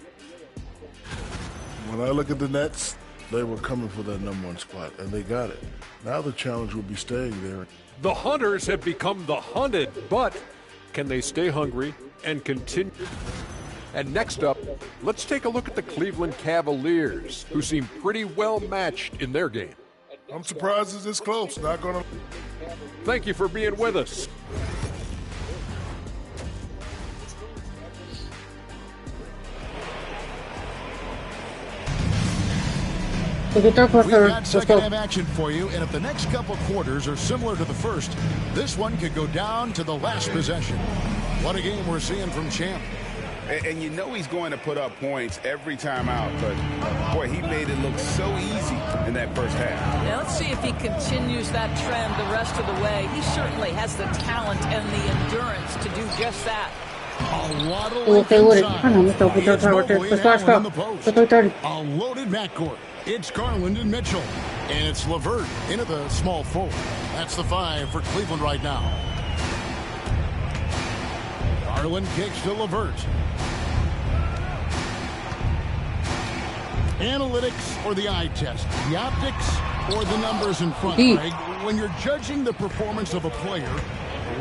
When I look at the Nets, they were coming for that #1 spot, and they got it. Now the challenge will be staying there. The Hunters have become the hunted, but can they stay hungry and continue? And next up, let's take a look at the Cleveland Cavaliers, who seem pretty well matched in their game. I'm surprised it's this close. Not gonna. Thank you for being with us. We've got second half action for you, and if the next couple quarters are similar to the first, this one could go down to the last possession. What a game we're seeing from Champ. And you know he's going to put up points every time out, but boy, he made it look so easy in that first half. Yeah, let's see if he continues that trend the rest of the way. He certainly has the talent and the endurance to do just that. A lot of length inside. It's Mobley and Allen in the post. A loaded backcourt. It's Garland and Mitchell. And it's LeVert into the small forward. That's the 5 for Cleveland right now. Garland kicks to LeVert. Analytics or the eye test? The optics or the numbers in front, Greg? When you're judging the performance of a player,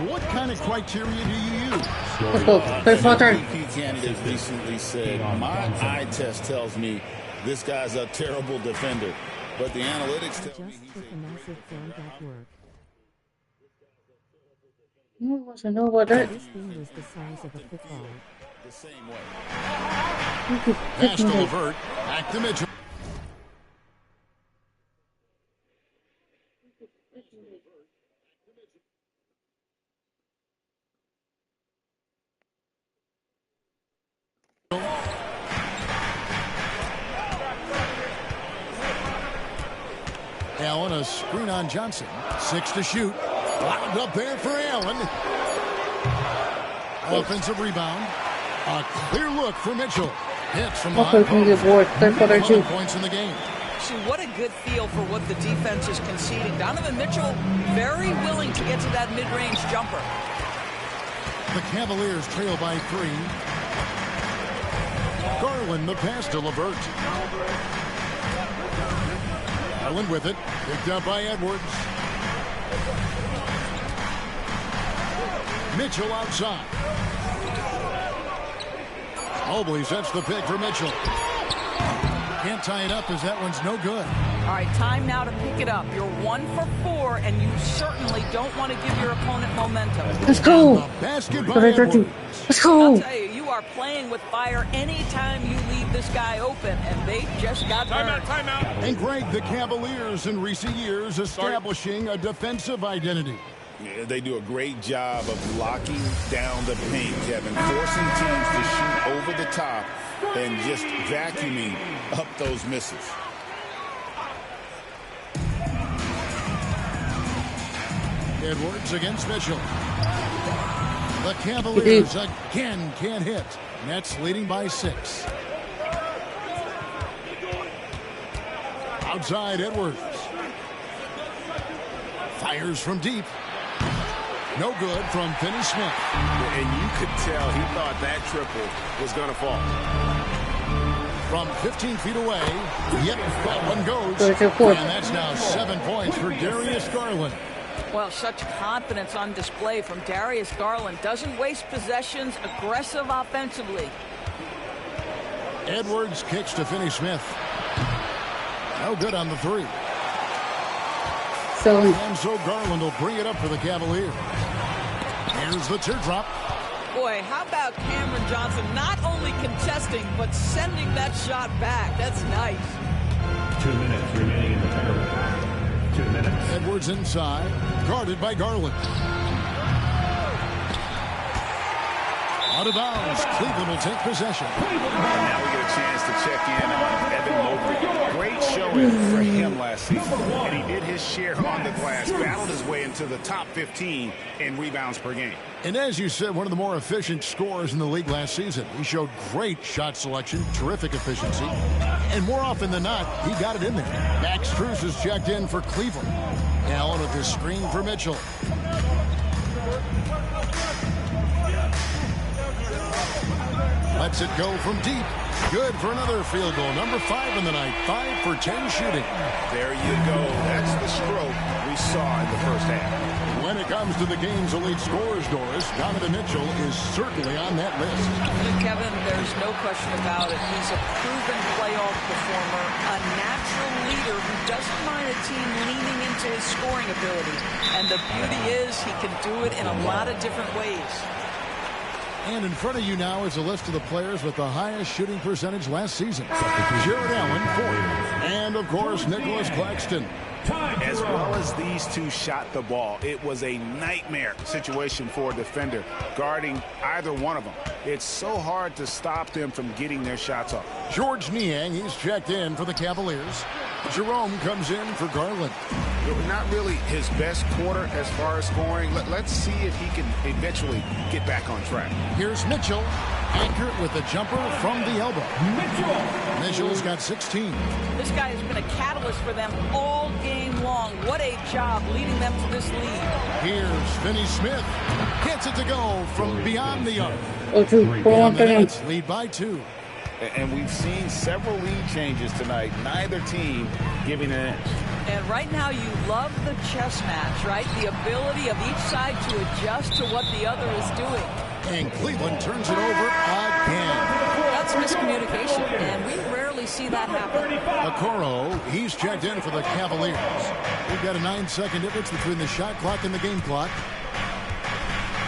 what kind of criteria do you use? MVP candidate recently said, my eye test tells me this guy's a terrible defender, but the analytics tell me he's a massive fan at work. Who wants to know about that? This thing was the size of a football. the same way. Pass to Levert. Back to Mitchell. Allen, a screen on Johnson. 6 to shoot. Lobbed up there for Allen. Offensive rebound. A clear look for Mitchell. Hits from behind. 11 points in the game. See, what a good feel for what the defense is conceding. Donovan Mitchell very willing to get to that mid-range jumper. The Cavaliers trail by 3. Garland, the pass to Levert. Garland with it. Picked up by Edwards. Mitchell outside. Mobley sets the pick for Mitchell. Can't tie it up as that one's no good. All right, time now to pick it up. You're 1 for 4, and you certainly don't want to give your opponent momentum. Let's go. Basket by Edwards. Let's go. I'll tell you, you are playing with fire anytime you leave this guy open, and they just got burned. Timeout. And Greg, the Cavaliers in recent years establishing a defensive identity. Yeah, they do a great job of locking down the paint, Kevin, forcing teams to shoot over the top and just vacuuming up those misses. Edwards against Mitchell. The Cavaliers again can't hit. Nets leading by 6. Outside Edwards. Fires from deep. No good from Finney Smith. And you could tell he thought that triple was going to fall. From 15 feet away, yep, that one goes. And that's now 7 points for Darius Garland. Well, such confidence on display from Darius Garland. Doesn't waste possessions, aggressive offensively. Edwards kicks to Finney Smith. No good on the 3. And so Garland will bring it up for the Cavaliers. Here's the teardrop. Boy, how about Cameron Johnson not only contesting, but sending that shot back? That's nice. 2 minutes remaining in the third. 2 minutes. Edwards inside, guarded by Garland. Out of bounds. Cleveland will take possession. Now we get a chance to check in on Evan Mobley. Great showing for him last season. And he did his share on the glass, battled his way into the top 15 in rebounds per game. And as you said, one of the more efficient scorers in the league last season. He showed great shot selection, terrific efficiency. And more often than not, he got it in there. Max Strus is checked in for Cleveland. Allen with the screen for Mitchell. Lets it go from deep. Good for another field goal. Number 5 in the night. 5 for 10 shooting. There you go. That's the stroke we saw in the first half. When it comes to the game's elite scorers, Doris, Donovan Mitchell is certainly on that list. Kevin, there's no question about it. He's a proven playoff performer, a natural leader who doesn't mind a team leaning into his scoring ability. And the beauty is he can do it in a lot of different ways. And in front of you now is a list of the players with the highest shooting percentage last season. Jared Allen, 4th. And, of course, Nicholas Claxton. As well as these two shot the ball, it was a nightmare situation for a defender guarding either one of them. It's so hard to stop them from getting their shots off. George Niang, he's checked in for the Cavaliers. Jerome comes in for Garland. Not really his best quarter as far as scoring. Let's see if he can eventually get back on track. Here's Mitchell, accurate with a jumper from the elbow. Mitchell's got 16. This guy has been a catalyst for them all game long. What a job leading them to this lead. Here's Finney Smith. Gets it to go from beyond the arc. Oh, 2. And the Nets lead by 2. And we've seen several lead changes tonight, neither team giving an inch. And right now you love the chess match, right? The ability of each side to adjust to what the other is doing. And Cleveland turns it over again. That's miscommunication, and we rarely see that happen. Okoro, he's checked in for the Cavaliers. We've got a 9-second difference between the shot clock and the game clock.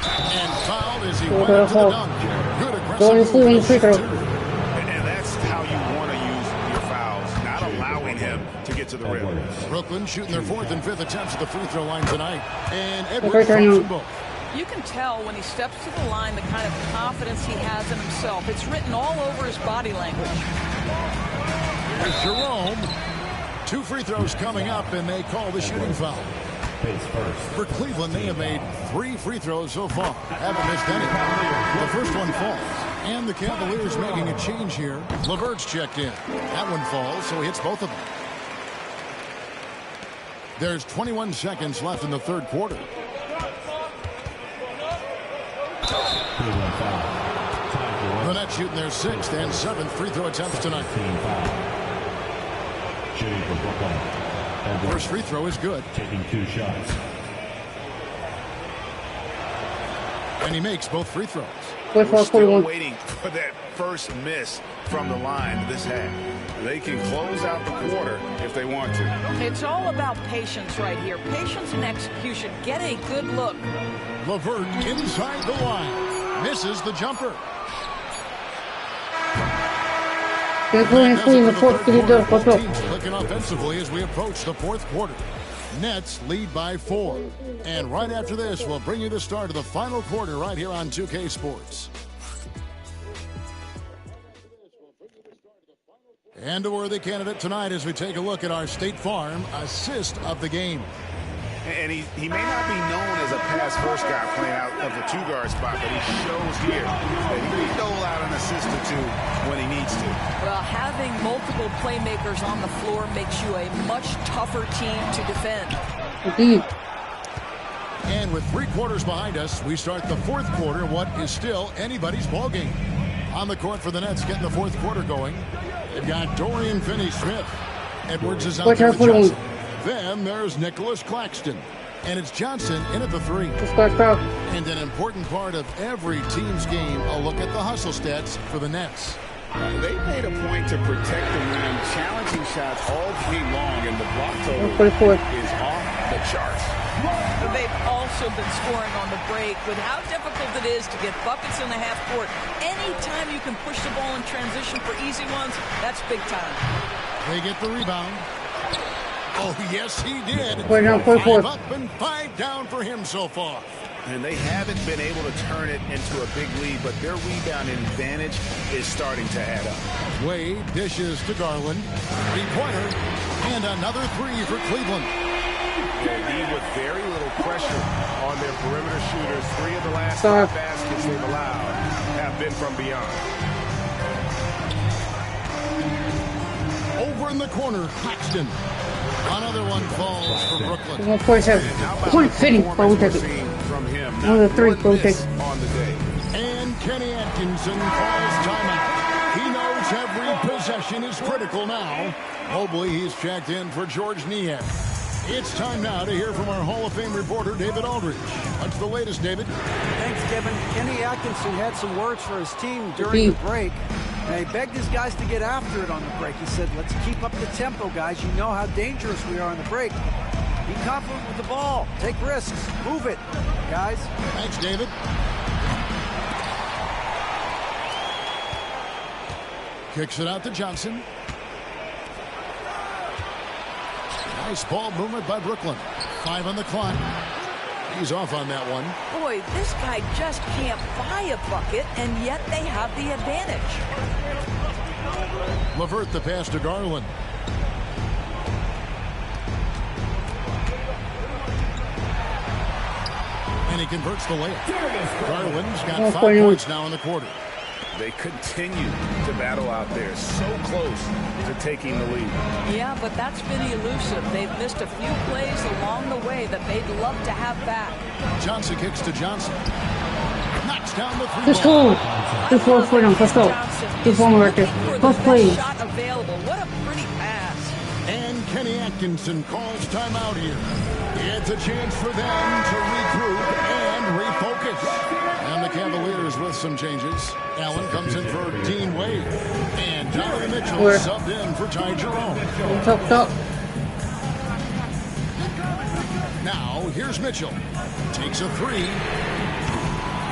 And fouled as he went into the dunk. Good aggressive move. And that's how you want to use your fouls, not allowing him to get to the rim. Brooklyn shooting their 4th and 5th attempts at the free throw line tonight. And Edwards throws them both. You can tell when he steps to the line the kind of confidence he has in himself. It's written all over his body language. There's Jerome. 2 free throws coming up, and they call the shooting foul. For Cleveland, they have made 3 free throws so far. Haven't missed any. The first one falls. And the Cavaliers making a change here. LeVert's checked in. That one falls, so he hits both of them. There's 21 seconds left in the 3rd quarter. The Nets shooting their 6th and 7th free throw attempts tonight. First free throw is good. Taking 2 shots. And he makes both free throws. We're still waiting for that first miss from the line this half. They can close out the quarter if they want to. It's all about patience right here. Patience and execution. Get a good look. LeVert inside the line. Misses the jumper. Looking offensively as we approach the 4th quarter. Nets lead by 4. And right after this, we'll bring you the start of the final quarter right here on 2K Sports. And a worthy candidate tonight as we take a look at our State Farm assist of the game. And he may not be known as a pass-first guy playing out of the 2-guard spot, but he shows here that he can dole out an assist or 2 when he needs to. Well, having multiple playmakers on the floor makes you a much tougher team to defend. Indeed. And with 3 quarters behind us, we start the 4th quarter, what is still anybody's ball game. On the court for the Nets, getting the 4th quarter going. They've got Dorian Finney-Smith. Edwards is out there with Johnson. Then there's Nicholas Claxton. And it's Johnson in at the 3. And an important part of every team's game, a look at the hustle stats for the Nets. They made a point to protect the rim, challenging shots all game long, and the block total is off the charts. But they've also been scoring on the break with how difficult it is to get buckets in the half court. Anytime you can push the ball in transition for easy ones, that's big time. They get the rebound. Oh, yes, he did. 5 up and 5 down for him so far. And they haven't been able to turn it into a big lead, but their rebound advantage is starting to add up. Wade dishes to Garland. 3-pointer. And another 3 for Cleveland. They lead with very little pressure on their perimeter shooters. 3 of the last 5 baskets they've allowed have been from beyond. Over in the corner, Claxton. Another one falls for Brooklyn. 147. Point City. We'll take it. From him, Another 3. We'll take it. On the day. And Kenny Atkinson calls timeout. He knows every possession is critical now. Mobley, he's checked in for George Niang. It's time now to hear from our Hall of Fame reporter, David Aldridge. What's the latest, David? Thanks, Kevin. Kenny Atkinson had some words for his team during the break. And he begged his guys to get after it on the break. He said, let's keep up the tempo, guys. You know how dangerous we are on the break. Be confident with the ball. Take risks. Move it, guys. Thanks, David. Kicks it out to Johnson. Nice ball movement by Brooklyn. 5 on the clock. He's off on that one. Boy, this guy just can't buy a bucket, and yet they have the advantage. LeVert the pass to Garland. And he converts the layup. Garland's got 5 points now in the quarter. They continue to battle out there, so close to taking the lead. Yeah, but that's been elusive. They've missed a few plays along the way that they'd love to have back. Johnson kicks to Johnson. Knocks down the three Let's ball. go. Good for freedom. Let's go. Good for me right there. First play. Shot available. What a pretty pass. And Kenny Atkinson calls timeout here. It's a chance for them to regroup and refocus. And the Cavaliers with some changes. Allen comes in for Dean Wade. And Donovan Mitchell subbed in for Ty Jerome. Top. Now, here's Mitchell. Takes a three.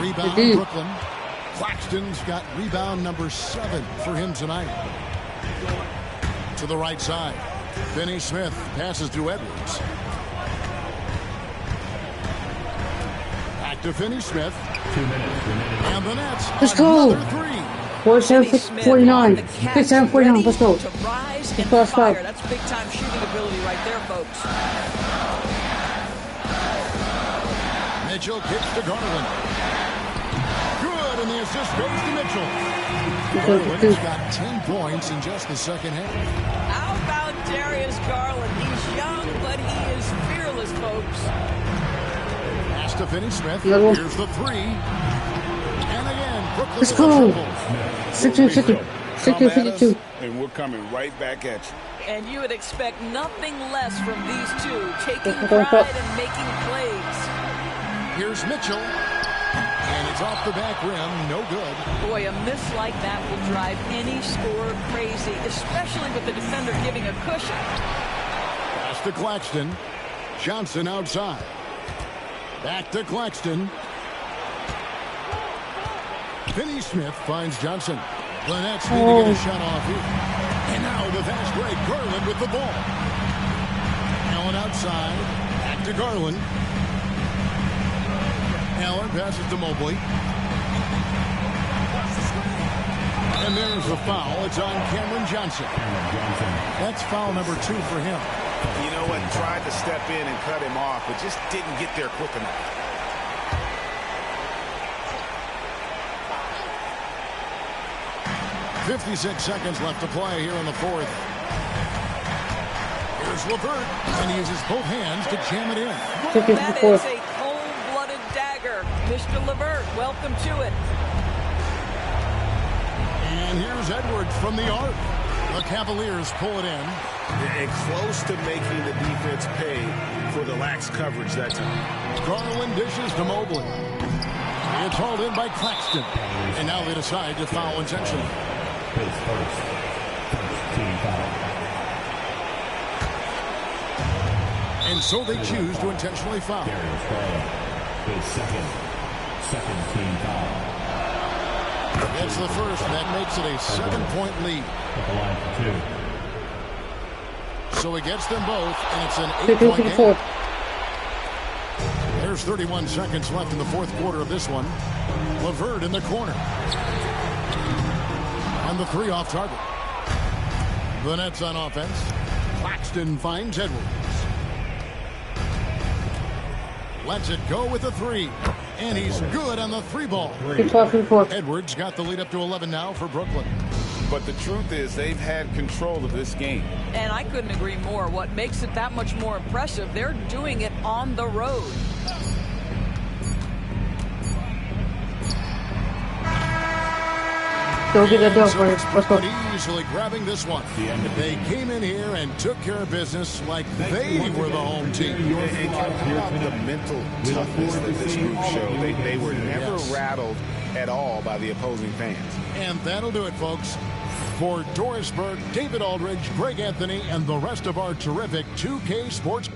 Rebound, Brooklyn. Claxton's got rebound number 7 for him tonight. To the right side. Finney Smith passes to Edwards. Back to Finney Smith. 2 minutes remaining. And the Nets. Let's go. Another three. 47-49. 57-49. Let's go. To rise and Plus fire. 5. That's big time shooting ability right there, folks. Mitchell kicks to Garland. Good, and the assist goes to Mitchell. Garland's got 10 points in just the second half. How about Darius Garland? He's young, but he is fearless, folks. Pass to Finney Smith. Here's the three. And again, Brooklyn. Let's go. 16-52. And we're coming right back at you. And you would expect nothing less from these two, taking pride and making plays. Here's Mitchell. And it's off the back rim. No good. Boy, a miss like that will drive any scorer crazy, especially with the defender giving a cushion. Pass to Claxton. Johnson outside. Back to Claxton. Finney Smith finds Johnson. The Nets need to get a shot off here. And now the fast break. Garland with the ball. Allen outside. Back to Garland. Allen passes to Mobley. And there's the foul. It's on Cameron Johnson. That's foul number 2 for him. You know what? Tried to step in and cut him off, but just didn't get there quick enough. .56 seconds left to play here in the fourth. Here's LeVert, and he uses both hands to jam it in. That is a cold-blooded dagger. Mr. LeVert, welcome to it. And here's Edwards from the arc. The Cavaliers pull it in. And close to making the defense pay for the lax coverage that time. Garland dishes to Mobley. It's hauled in by Claxton. And now they decide to foul intentionally. His first team foul. And so they choose to intentionally foul. Darius Garland, his second team foul. That's the first, and that makes it a 7-point lead. At the line for 2. So he gets them both, and it's an 8-point game. There's 31 seconds left in the fourth quarter of this one. LeVert in the corner. And the three off target. The Nets on offense. Claxton finds Edwards. Lets it go with the three. And he's good on the three ball. Edwards got the lead up to 11 now for Brooklyn. But the truth is they've had control of this game. And I couldn't agree more. What makes it that much more impressive, they're doing it on the road. Go get that done for us. Let's go. Easily grabbing this one. They came in here and took care of business like they were the home team. And talk about the mental toughness that this group showed. They were never rattled at all by the opposing fans. And that'll do it, folks. For Doris Burke, David Aldridge, Greg Anthony, and the rest of our terrific 2K Sports.